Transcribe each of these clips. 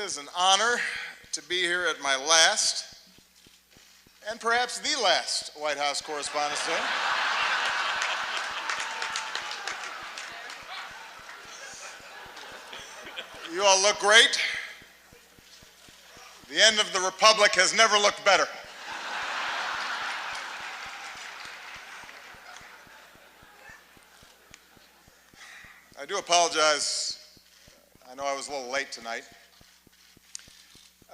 is an honor to be here at my last, and perhaps the last, White House Correspondents' Day. You all look great. The end of the Republic has never looked better. I do apologize. I know I was a little late tonight.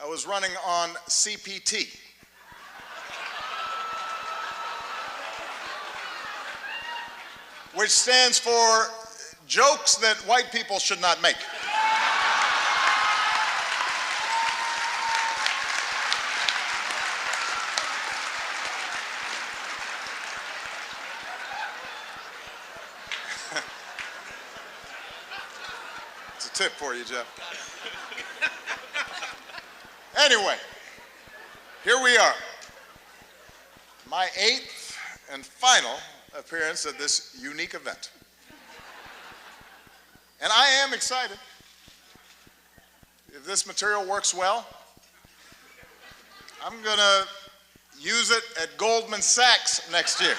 I was running on CPT. Which stands for jokes that white people should not make. It's a tip for you, Jeff. Anyway, here we are. My 8th and final appearance at this unique event. And I am excited. If this material works well, I'm going to use it at Goldman Sachs next year.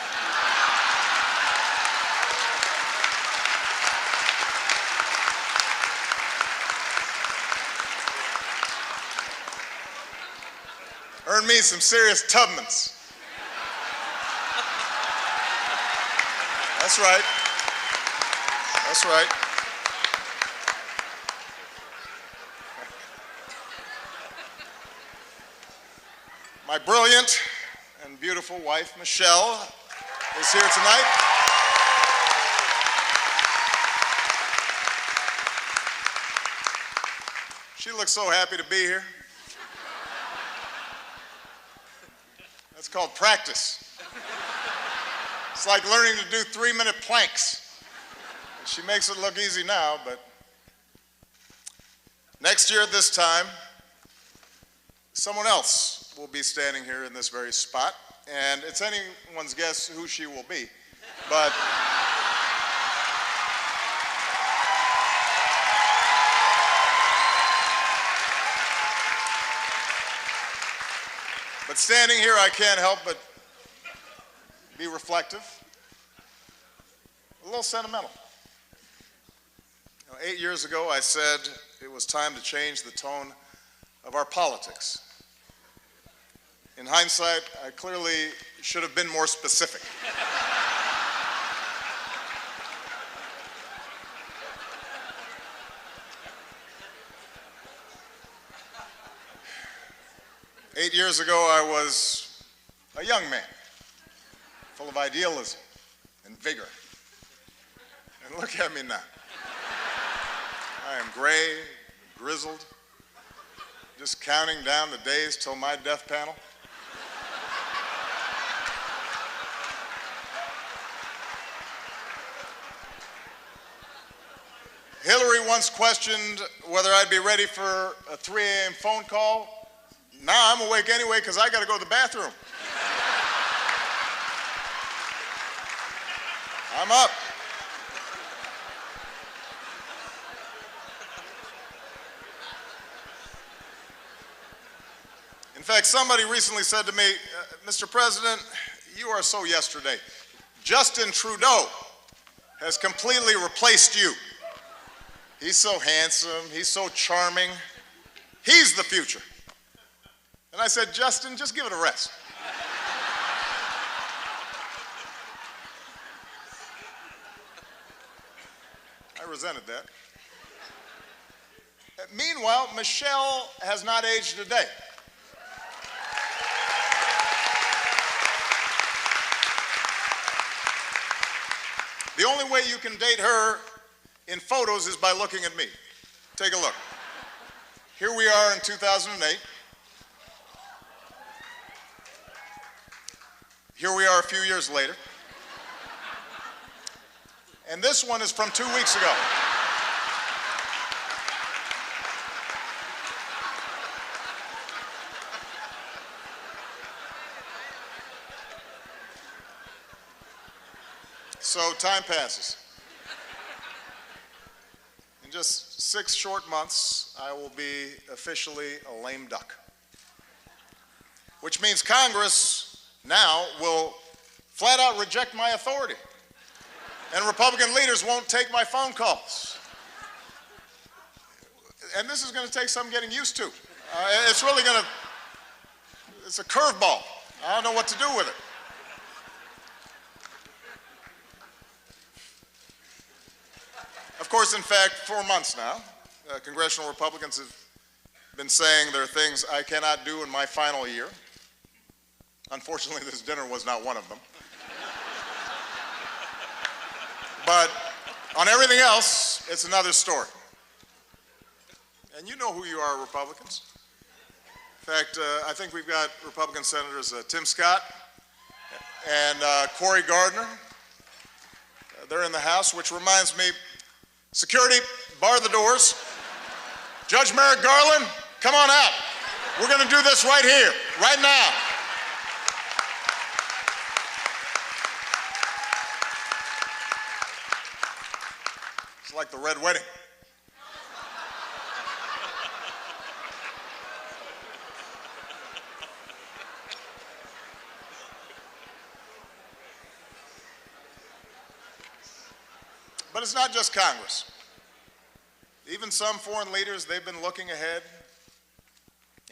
Earn me some serious Tubmans. That's right. That's right. My brilliant and beautiful wife, Michelle, is here tonight. She looks so happy to be here. That's called practice. It's like learning to do 3-minute planks. She makes it look easy now, but next year at this time, someone else will be standing here in this very spot, and it's anyone's guess who she will be. But standing here, I can't help but be reflective, a little sentimental. 8 years ago, I said it was time to change the tone of our politics. In hindsight, I clearly should have been more specific. Eight years ago, I was a young man, full of idealism and vigor. And look at me now. I am gray, grizzled, just counting down the days till my death panel. Hillary once questioned whether I'd be ready for a 3 a.m. phone call. Now I'm awake anyway because I got to go to the bathroom. I'm up. In fact, somebody recently said to me, Mr. President, you are so yesterday. Justin Trudeau has completely replaced you. He's so handsome, he's so charming. He's the future. And I said, Justin, just give it a rest. I resented that. Meanwhile, Michelle has not aged a day. The only way you can date her in photos is by looking at me. Take a look. Here we are in 2008. Here we are a few years later. And this one is from 2 weeks ago. So time passes. And just 6 short months, I will be officially a lame duck, which means Congress now will flat out reject my authority, and Republican leaders won't take my phone calls. And this is going to take some getting used to. It's a curveball. I don't know what to do with it. Of course, in fact, 4 months now, congressional Republicans have been saying there are things I cannot do in my final year. Unfortunately, this dinner was not one of them. But on everything else, it's another story. And you know who you are, Republicans. In fact, I think we've got Republican Senators Tim Scott and Cory Gardner. They're in the House, which reminds me, security, bar the doors. Judge Merrick Garland, come on out. We're going to do this right here, right now. It's like the Red Wedding. But it's not just Congress. Even some foreign leaders, they've been looking ahead,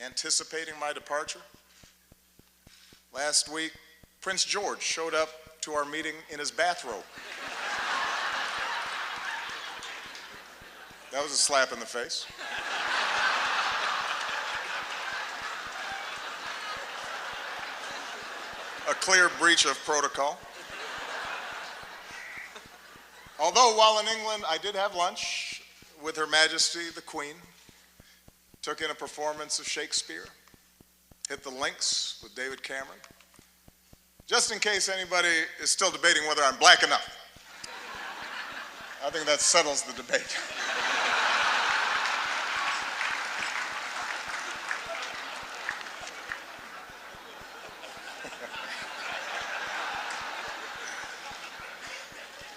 anticipating my departure. Last week, Prince George showed up to our meeting in his bathrobe. That was a slap in the face. A clear breach of protocol. Although while in England, I did have lunch with Her Majesty the Queen, took in a performance of Shakespeare, hit the links with David Cameron. Just in case anybody is still debating whether I'm black enough, I think that settles the debate.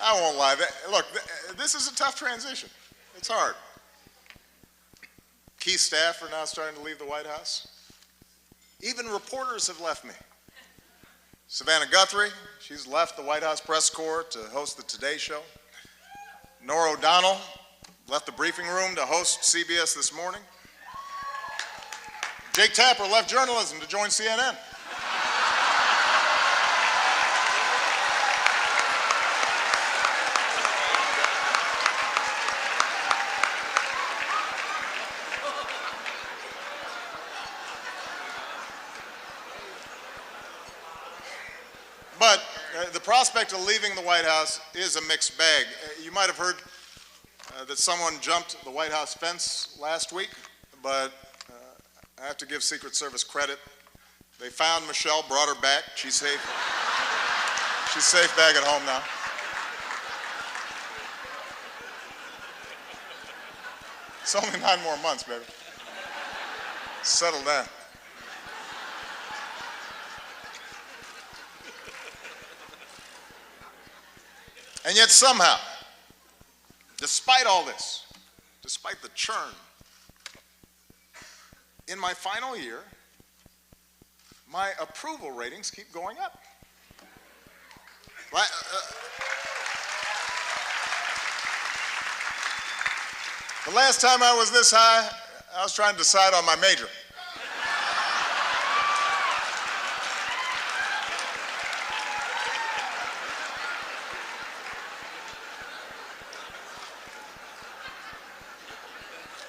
I won't lie. Look, this is a tough transition. It's hard. Key staff are now starting to leave the White House. Even reporters have left me. Savannah Guthrie, she's left the White House press corps to host the Today Show. Norah O'Donnell left the briefing room to host CBS This Morning. Jake Tapper left journalism to join CNN. But the prospect of leaving the White House is a mixed bag. You might have heard that someone jumped the White House fence last week, but I have to give Secret Service credit. They found Michelle, brought her back. She's safe. She's safe back at home now. It's only 9 more months, baby. Settle down. And yet somehow, despite all this, despite the churn, in my final year, my approval ratings keep going up. The last time I was this high, I was trying to decide on my major.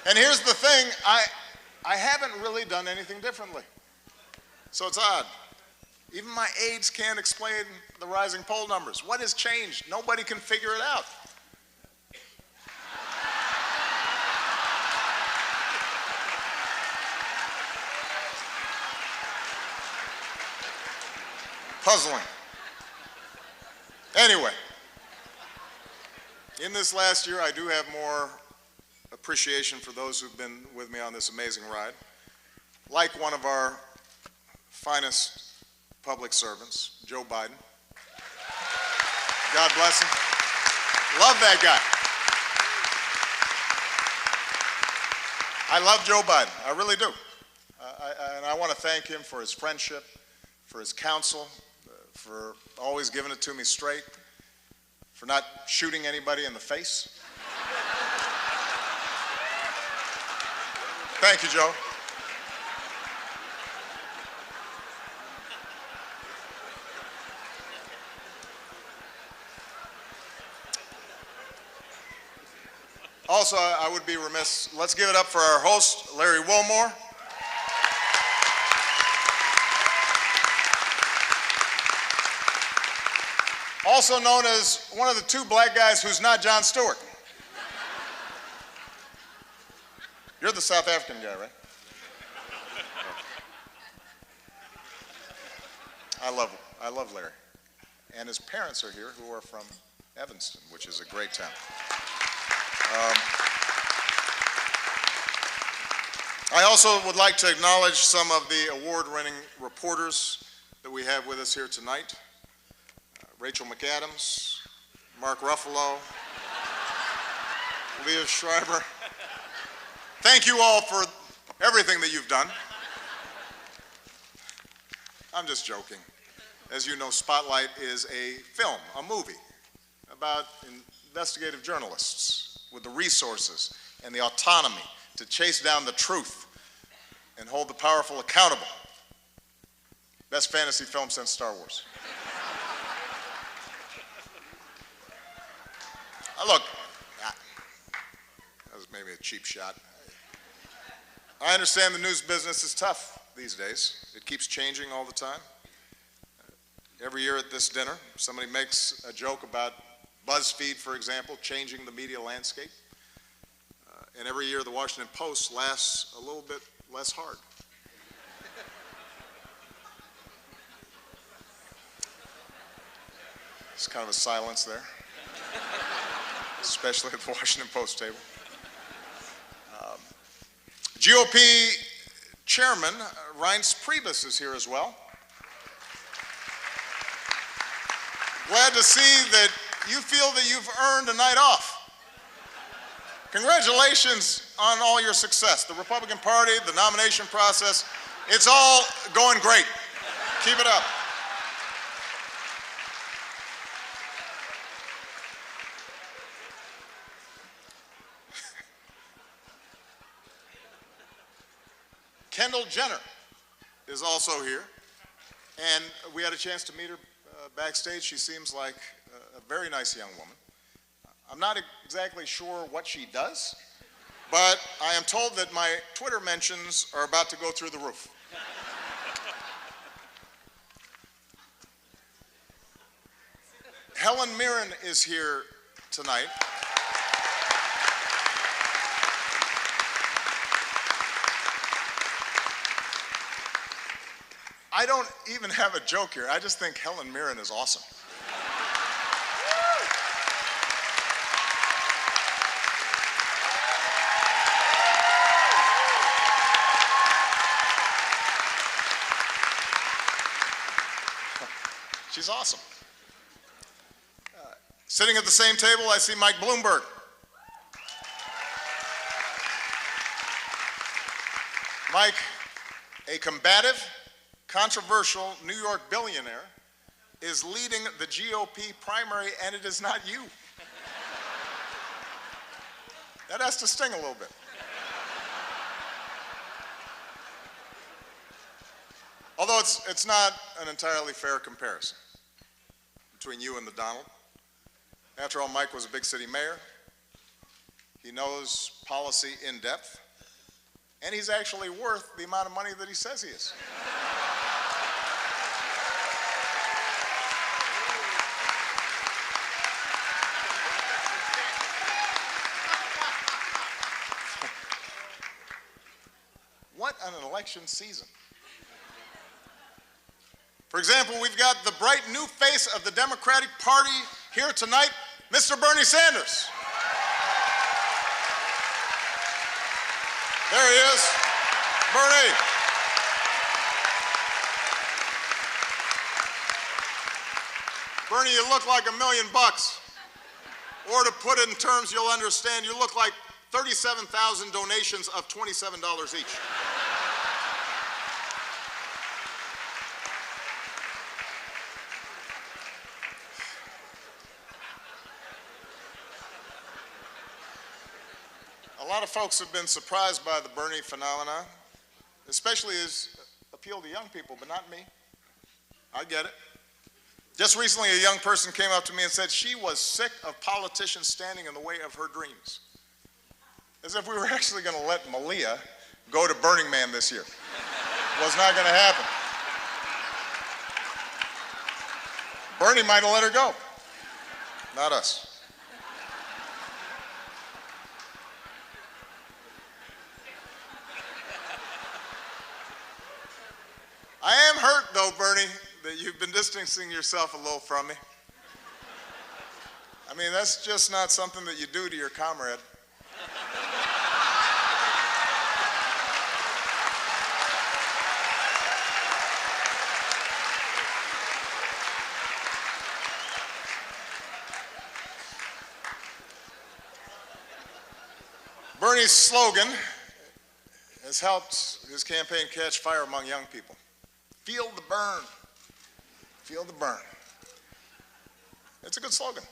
And here's the thing, I haven't really done anything differently. So it's odd. Even my aides can't explain the rising poll numbers. What has changed? Nobody can figure it out. Puzzling. Anyway, in this last year, I do have more appreciation for those who've been with me on this amazing ride. Like one of our finest public servants, Joe Biden. God bless him. Love that guy. I love Joe Biden. I really do. And I want to thank him for his friendship, for his counsel, for always giving it to me straight, for not shooting anybody in the face. Thank you, Joe. Also, I would be remiss, let's give it up for our host, Larry Wilmore. Also known as one of the two black guys who's not Jon Stewart. You're the South African guy, right? I love Larry. And his parents are here, who are from Evanston, which is a great town. I also would like to acknowledge some of the award-winning reporters that we have with us here tonight. Rachel McAdams, Mark Ruffalo, Leah Schreiber. Thank you all for everything that you've done. I'm just joking. As you know, Spotlight is a film, a movie, about investigative journalists with the resources and the autonomy to chase down the truth and hold the powerful accountable. Best fantasy film since Star Wars. Look, that was maybe a cheap shot. I understand the news business is tough these days. It keeps changing all the time. Every year at this dinner, somebody makes a joke about BuzzFeed, for example, changing the media landscape. And every year the Washington Post laughs a little bit less hard. There's kind of a silence there, especially at the Washington Post table. GOP Chairman Reince Priebus is here as well. Glad to see that you feel that you've earned a night off. Congratulations on all your success. The Republican Party, the nomination process, it's all going great. Keep it up. Kendall Jenner is also here, and we had a chance to meet her backstage. She seems like a very nice young woman. I'm not exactly sure what she does, but I am told that my Twitter mentions are about to go through the roof. Helen Mirren is here tonight. I don't even have a joke here. I just think Helen Mirren is awesome. She's awesome. Sitting at the same table, I see Mike Bloomberg. Mike, a combative, controversial New York billionaire, is leading the GOP primary, and it is not you. That has to sting a little bit. Although it's not an entirely fair comparison between you and the Donald. After all, Mike was a big city mayor. He knows policy in depth, and he's actually worth the amount of money that he says he is. What an election season. For example, we've got the bright new face of the Democratic Party here tonight, Mr. Bernie Sanders. There he is. Bernie. Bernie, you look like $1 million. Or to put it in terms you'll understand, you look like 37,000 donations of $27 each. A lot of folks have been surprised by the Bernie phenomenon, especially his appeal to young people, but not me. I get it. Just recently, a young person came up to me and said she was sick of politicians standing in the way of her dreams. As if we were actually going to let Malia go to Burning Man this year. Was not going to happen. Bernie might have let her go, not us. I am hurt, though, Bernie, that you've been distancing yourself a little from me. I mean, that's just not something that you do to your comrade. Bernie's slogan has helped his campaign catch fire among young people. Feel the burn. Feel the burn. It's a good slogan.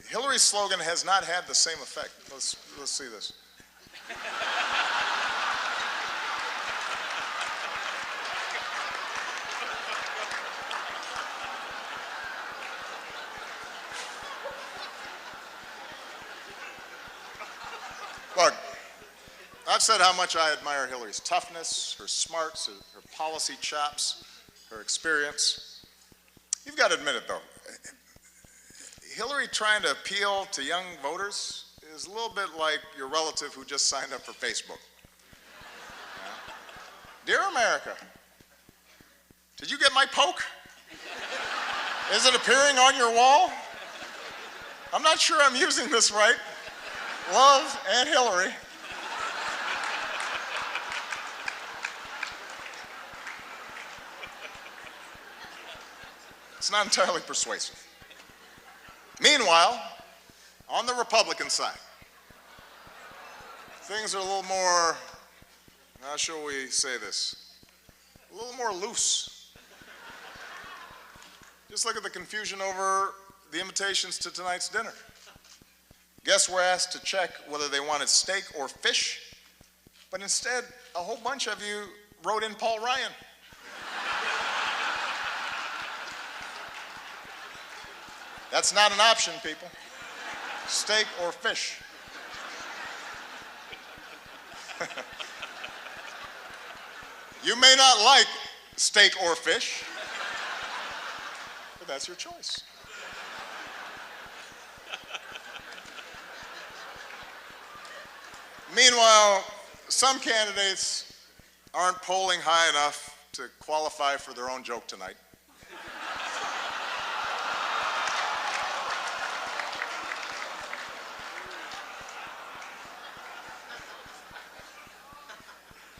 Hillary's slogan has not had the same effect. Let's see this. Look, I've said how much I admire Hillary's toughness, her smarts, her policy chops, her experience. You've got to admit it, though. Hillary trying to appeal to young voters is a little bit like your relative who just signed up for Facebook. Yeah. Dear America, did you get my poke? Is it appearing on your wall? I'm not sure I'm using this right. Love, Aunt Hillary. It's not entirely persuasive. Meanwhile, on the Republican side, things are a little more, how shall we say this, a little more loose. Just look at the confusion over the invitations to tonight's dinner. Guests were asked to check whether they wanted steak or fish, but instead, a whole bunch of you wrote in Paul Ryan. That's not an option, people. Steak or fish. You may not like steak or fish, but that's your choice. Meanwhile, some candidates aren't polling high enough to qualify for their own joke tonight.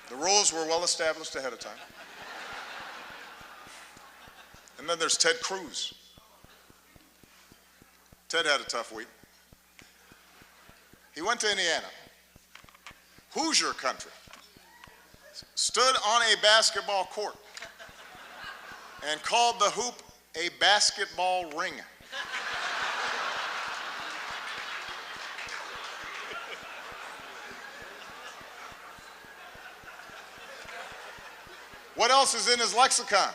The rules were well established ahead of time. And then there's Ted Cruz. Ted had a tough week. He went to Indiana, Hoosier country, stood on a basketball court and called the hoop a basketball ring. What else is in his lexicon?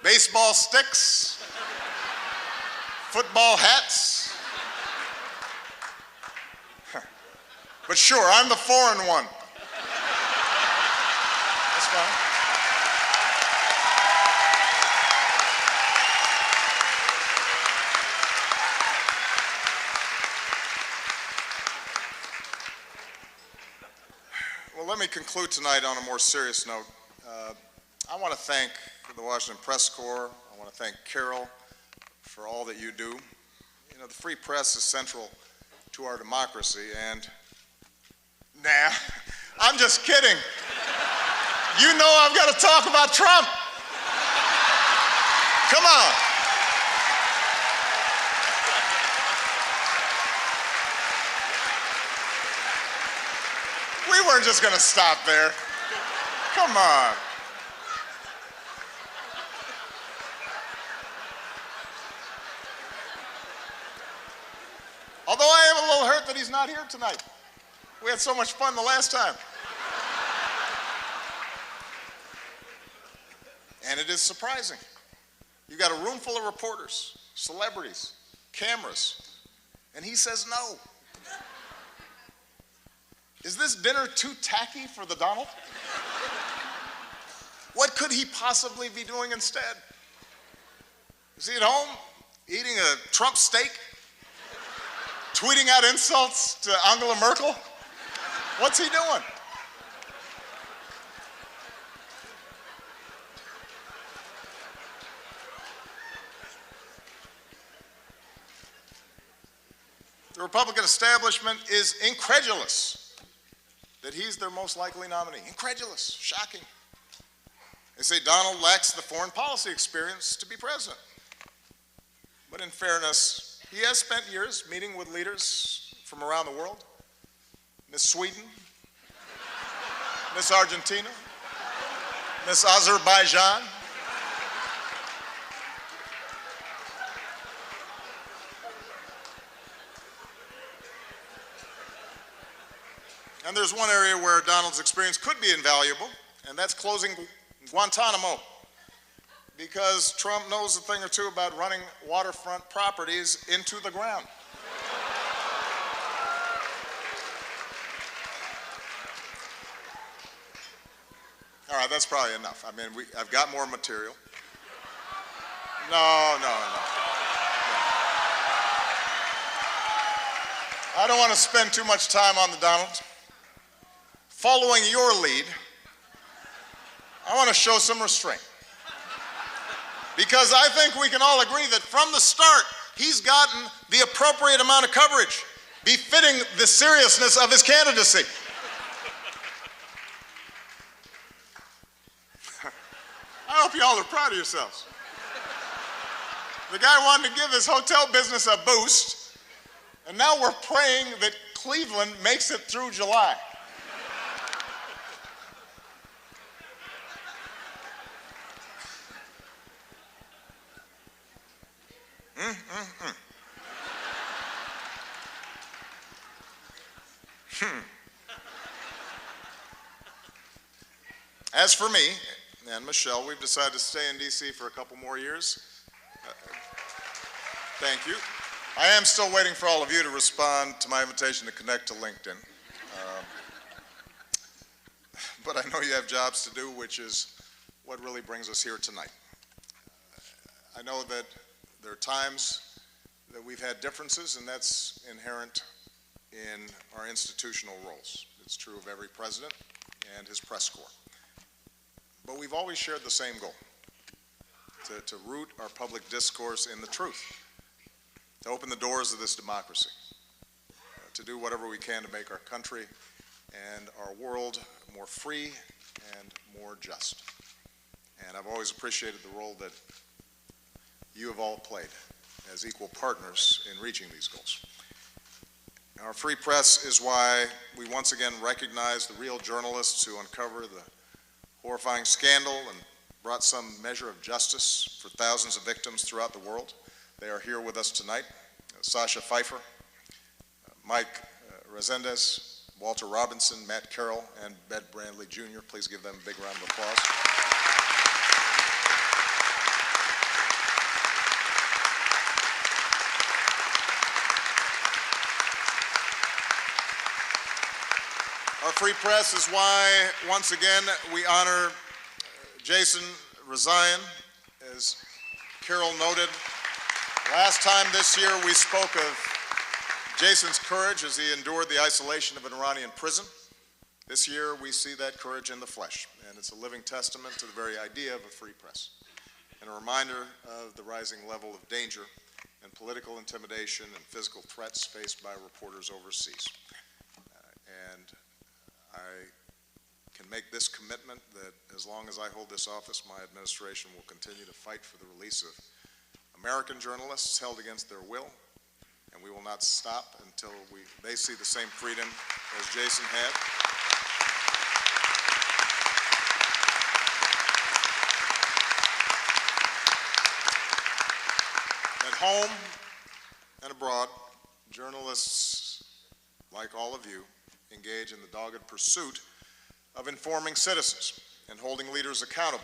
Baseball sticks, football hats. But sure, I'm the foreign one. That's fine. Well, let me conclude tonight on a more serious note. I want to thank the Washington Press Corps. I want to thank Carol for all that you do. You know, the free press is central to our democracy, and nah, I'm just kidding. You know I've got to talk about Trump. Come on. weren't just going to stop there. Come on. Although I am a little hurt that he's not here tonight. We had so much fun the last time. And it is surprising. You got a room full of reporters, celebrities, cameras, and he says no. Is this dinner too tacky for the Donald? What could he possibly be doing instead? Is he at home eating a Trump steak? Tweeting out insults to Angela Merkel? What's he doing? The Republican establishment is incredulous that he's their most likely nominee. Incredulous, shocking. They say Donald lacks the foreign policy experience to be president. But in fairness, he has spent years meeting with leaders from around the world. Miss Sweden, Miss Argentina, Miss Azerbaijan. And there's one area where Donald's experience could be invaluable, and that's closing Guantanamo. Because Trump knows a thing or two about running waterfront properties into the ground. All right, that's probably enough. I mean, I've got more material. No. I don't want to spend too much time on the Donald. Following your lead, I want to show some restraint. Because I think we can all agree that from the start, he's gotten the appropriate amount of coverage, befitting the seriousness of his candidacy. I hope you all are proud of yourselves. The guy wanted to give his hotel business a boost, and now we're praying that Cleveland makes it through July. As for me and Michelle, we've decided to stay in D.C. for a couple more years. Thank you. I am still waiting for all of you to respond to my invitation to connect to LinkedIn. But I know you have jobs to do, which is what really brings us here tonight. I know that there are times that we've had differences, and that's inherent in our institutional roles. It's true of every president and his press corps. But we've always shared the same goal, to root our public discourse in the truth, to open the doors of this democracy, to do whatever we can to make our country and our world more free and more just. And I've always appreciated the role that you have all played as equal partners in reaching these goals. Our free press is why we once again recognize the real journalists who uncover the horrifying scandal and brought some measure of justice for thousands of victims throughout the world. They are here with us tonight. Sasha Pfeiffer, Mike Resendez, Walter Robinson, Matt Carroll, and Bed Brandley Jr. Please give them a big round of applause. Our free press is why, once again, we honor Jason Rezaian. As Carol noted, last time this year we spoke of Jason's courage as he endured the isolation of an Iranian prison. This year we see that courage in the flesh, and it's a living testament to the very idea of a free press, and a reminder of the rising level of danger and political intimidation and physical threats faced by reporters overseas. And I can make this commitment that as long as I hold this office, my administration will continue to fight for the release of American journalists held against their will, and we will not stop until they see the same freedom as Jason had. home and abroad, journalists, like all of you, engage in the dogged pursuit of informing citizens and holding leaders accountable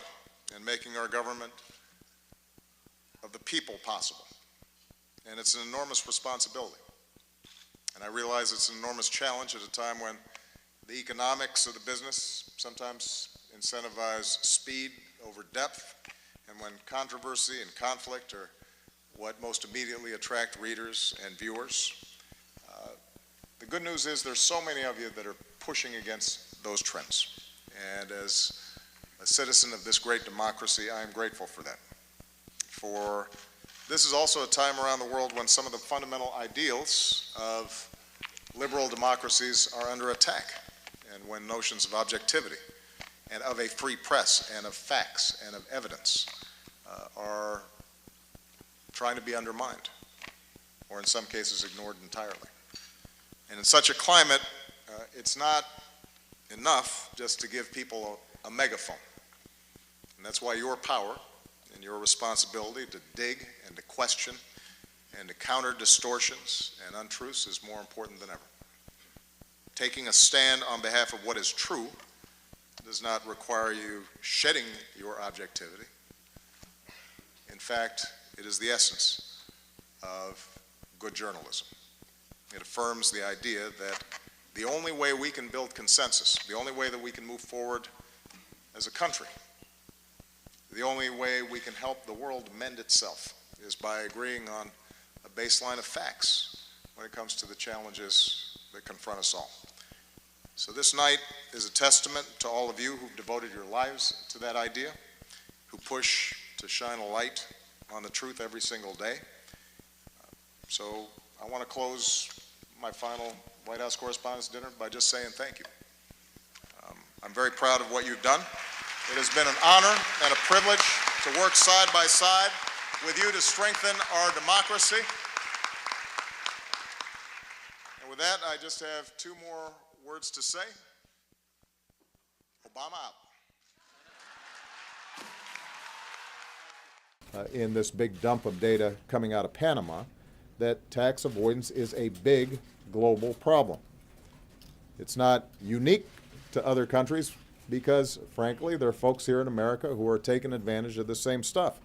and making our government of the people possible. And it's an enormous responsibility. And I realize it's an enormous challenge at a time when the economics of the business sometimes incentivize speed over depth, and when controversy and conflict are what most immediately attract readers and viewers. The good news is there's so many of you that are pushing against those trends. And as a citizen of this great democracy, I am grateful for that. For this is also a time around the world when some of the fundamental ideals of liberal democracies are under attack, and when notions of objectivity and of a free press and of facts and of evidence are trying to be undermined, or in some cases ignored entirely. And in such a climate, it's not enough just to give people a megaphone. And that's why your power and your responsibility to dig and to question and to counter distortions and untruths is more important than ever. Taking a stand on behalf of what is true does not require you shedding your objectivity. In fact, it is the essence of good journalism. It affirms the idea that the only way we can build consensus, the only way that we can move forward as a country, the only way we can help the world mend itself is by agreeing on a baseline of facts when it comes to the challenges that confront us all. So this night is a testament to all of you who've devoted your lives to that idea, who push to shine a light on the truth every single day. So I want to close my final White House Correspondents' Dinner by just saying thank you. I'm very proud of what you've done. It has been an honor and a privilege to work side by side with you to strengthen our democracy. And with that, I just have two more words to say. Obama out. In this big dump of data coming out of Panama, that tax avoidance is a big global problem. It's not unique to other countries because, frankly, there are folks here in America who are taking advantage of the same stuff.